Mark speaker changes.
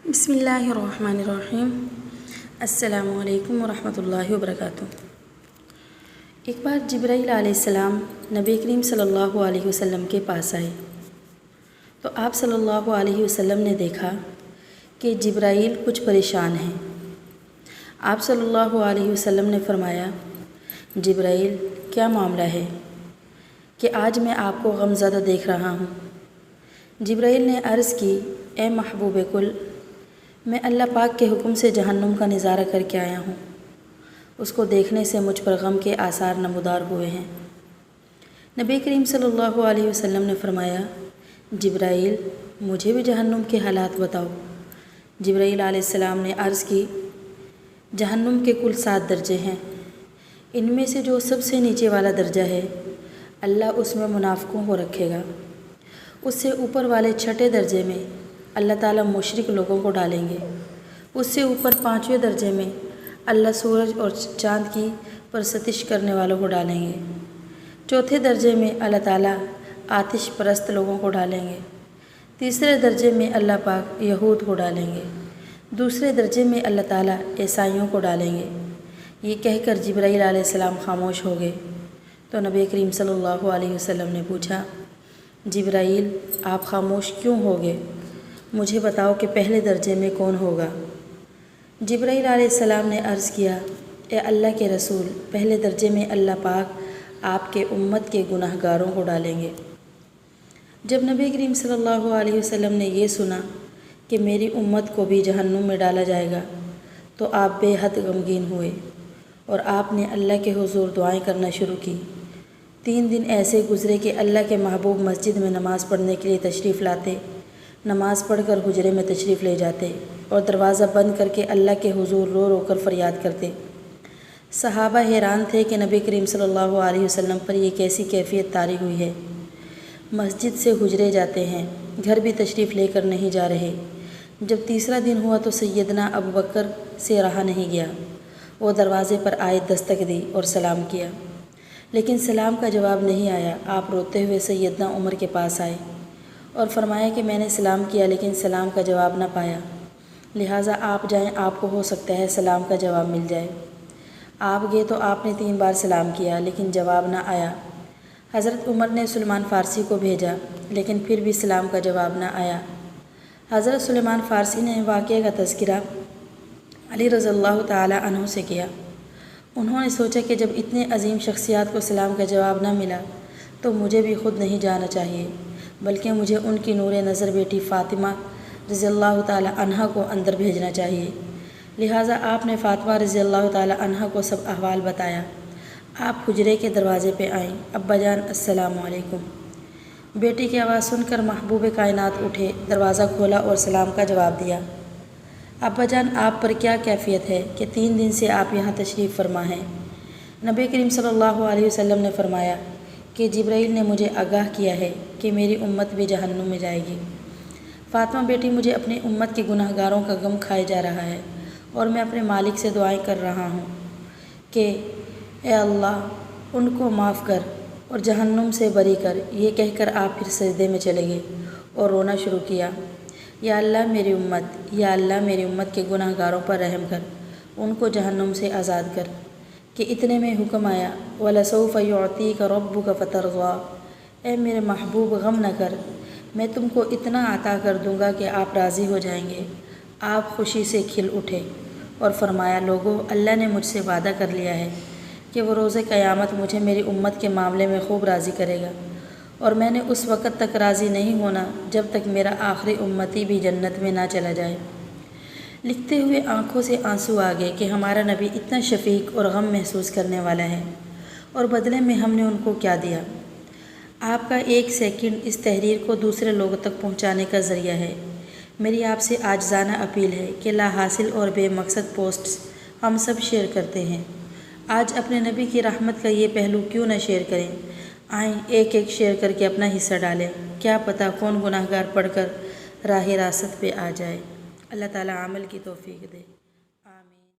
Speaker 1: بسم اللہ الرحمن الرحیم۔ السلام علیکم ورحمۃ اللہ وبرکاتہ۔ ایک بار جبرائیل علیہ السلام نبی کریم صلی اللہ علیہ وسلم کے پاس آئے تو آپ صلی اللہ علیہ وسلم نے دیکھا کہ جبرائیل کچھ پریشان ہیں۔ آپ صلی اللہ علیہ وسلم نے فرمایا، جبرائیل کیا معاملہ ہے کہ آج میں آپ کو غمزدہ دیکھ رہا ہوں؟ جبرائیل نے عرض کی، اے محبوب کل، میں اللہ پاک کے حکم سے جہنم کا نظارہ کر کے آیا ہوں۔ اس کو دیکھنے سے مجھ پر غم کے آثار نمودار ہوئے ہیں۔ نبی کریم صلی اللہ علیہ وسلم نے فرمایا، جبرائیل مجھے بھی جہنم کے حالات بتاؤ۔ جبرائیل علیہ السلام نے عرض کی، جہنم کے کل 7 درجے ہیں۔ ان میں سے جو سب سے نیچے والا درجہ ہے، اللہ اس میں منافقوں کو رکھے گا۔ اس سے اوپر والے 6 درجے میں اللہ تعالیٰ مشرک لوگوں کو ڈالیں گے۔ اس سے اوپر 5ویں درجے میں اللہ سورج اور چاند کی پرستش کرنے والوں کو ڈالیں گے۔ 4تھے درجے میں اللہ تعالیٰ آتش پرست لوگوں کو ڈالیں گے۔ 3سرے درجے میں اللہ پاک یہود کو ڈالیں گے۔ 2سرے درجے میں اللہ تعالیٰ عیسائیوں کو ڈالیں گے۔ یہ کہہ کر جبرائیل علیہ السلام خاموش ہو گئے تو نبی کریم صلی اللہ علیہ وسلم نے پوچھا، جبرائیل آپ خاموش کیوں ہو گئے؟ مجھے بتاؤ کہ پہلے درجے میں کون ہوگا؟ جبرائیل علیہ السلام نے عرض کیا، اے اللہ کے رسول، پہلے درجے میں اللہ پاک آپ کے امت کے گناہ گاروں کو ڈالیں گے۔ جب نبی کریم صلی اللہ علیہ وسلم نے یہ سنا کہ میری امت کو بھی جہنم میں ڈالا جائے گا تو آپ بے حد غمگین ہوئے اور آپ نے اللہ کے حضور دعائیں کرنا شروع کی۔ 3 دن ایسے گزرے کہ اللہ کے محبوب مسجد میں نماز پڑھنے کے لیے تشریف لاتے، نماز پڑھ کر حجرے میں تشریف لے جاتے اور دروازہ بند کر کے اللہ کے حضور رو رو کر فریاد کرتے۔ صحابہ حیران تھے کہ نبی کریم صلی اللہ علیہ وسلم پر یہ کیسی کیفیت طاری ہوئی ہے۔ مسجد سے حجرے جاتے ہیں، گھر بھی تشریف لے کر نہیں جا رہے۔ جب تیسرا دن ہوا تو سیدنا ابوبکر سے رہا نہیں گیا۔ وہ دروازے پر آئے، دستک دی اور سلام کیا، لیکن سلام کا جواب نہیں آیا۔ آپ روتے ہوئے سیدنا عمر کے پاس آئے اور فرمایا کہ میں نے سلام کیا لیکن سلام کا جواب نہ پایا، لہٰذا آپ جائیں، آپ کو ہو سکتا ہے سلام کا جواب مل جائے۔ آپ گئے تو آپ نے 3 بار سلام کیا لیکن جواب نہ آیا۔ حضرت عمر نے سلمان فارسی کو بھیجا لیکن پھر بھی سلام کا جواب نہ آیا۔ حضرت سلمان فارسی نے واقعے کا تذکرہ علی رضی اللہ تعالیٰ عنہ سے کیا۔ انہوں نے سوچا کہ جب اتنے عظیم شخصیات کو سلام کا جواب نہ ملا تو مجھے بھی خود نہیں جانا چاہیے، بلکہ مجھے ان کی نور نظر بیٹی فاطمہ رضی اللہ تعالیٰ عنہا کو اندر بھیجنا چاہیے۔ لہٰذا آپ نے فاطمہ رضی اللہ تعالیٰ عنہا کو سب احوال بتایا۔ آپ حجرے کے دروازے پہ آئیں، ابا جان السلام علیکم۔ بیٹی کی آواز سن کر محبوب کائنات اٹھے، دروازہ کھولا اور سلام کا جواب دیا۔ ابا جان آپ پر کیا کیفیت ہے کہ 3 دن سے آپ یہاں تشریف فرما ہیں؟ نبی کریم صلی اللہ علیہ وسلم نے فرمایا کہ جبرائیل نے مجھے آگاہ کیا ہے کہ میری امت بھی جہنم میں جائے گی۔ فاطمہ بیٹی، مجھے اپنی امت کے گناہ گاروں کا غم کھائے جا رہا ہے اور میں اپنے مالک سے دعائیں کر رہا ہوں کہ اے اللہ ان کو معاف کر اور جہنم سے بری کر۔ یہ کہہ کر آپ پھر سجدے میں چلے گئے اور رونا شروع کیا، یا اللہ میری امت، یا اللہ میری امت کے گناہ گاروں پر رحم کر، ان کو جہنم سے آزاد کر۔ کہ اتنے میں حکم آیا، وَلَسَوْفَ يُعْطِيكَ رَبُّكَ فَتَرْضَىٰ، اے میرے محبوب غم نہ کر، میں تم کو اتنا عطا کر دوں گا کہ آپ راضی ہو جائیں گے۔ آپ خوشی سے کھل اٹھے اور فرمایا، لوگو، اللہ نے مجھ سے وعدہ کر لیا ہے کہ وہ روز قیامت مجھے میری امت کے معاملے میں خوب راضی کرے گا، اور میں نے اس وقت تک راضی نہیں ہونا جب تک میرا آخری امتی بھی جنت میں نہ چلا جائے۔ لکھتے ہوئے آنکھوں سے آنسو آ گئے کہ ہمارا نبی اتنا شفیق اور غم محسوس کرنے والا ہے، اور بدلے میں ہم نے ان کو کیا دیا؟ آپ کا 1 سیکنڈ اس تحریر کو دوسرے لوگوں تک پہنچانے کا ذریعہ ہے۔ میری آپ سے عاجزانہ اپیل ہے کہ لا حاصل اور بے مقصد پوسٹس ہم سب شیئر کرتے ہیں، آج اپنے نبی کی رحمت کا یہ پہلو کیوں نہ شیئر کریں؟ آئیں ایک شیئر کر کے اپنا حصہ ڈالیں، کیا پتہ کون گناہ گار پڑھ کر راہ راست پہ آ جائے۔ اللہ تعالیٰ عمل کی توفیق دے۔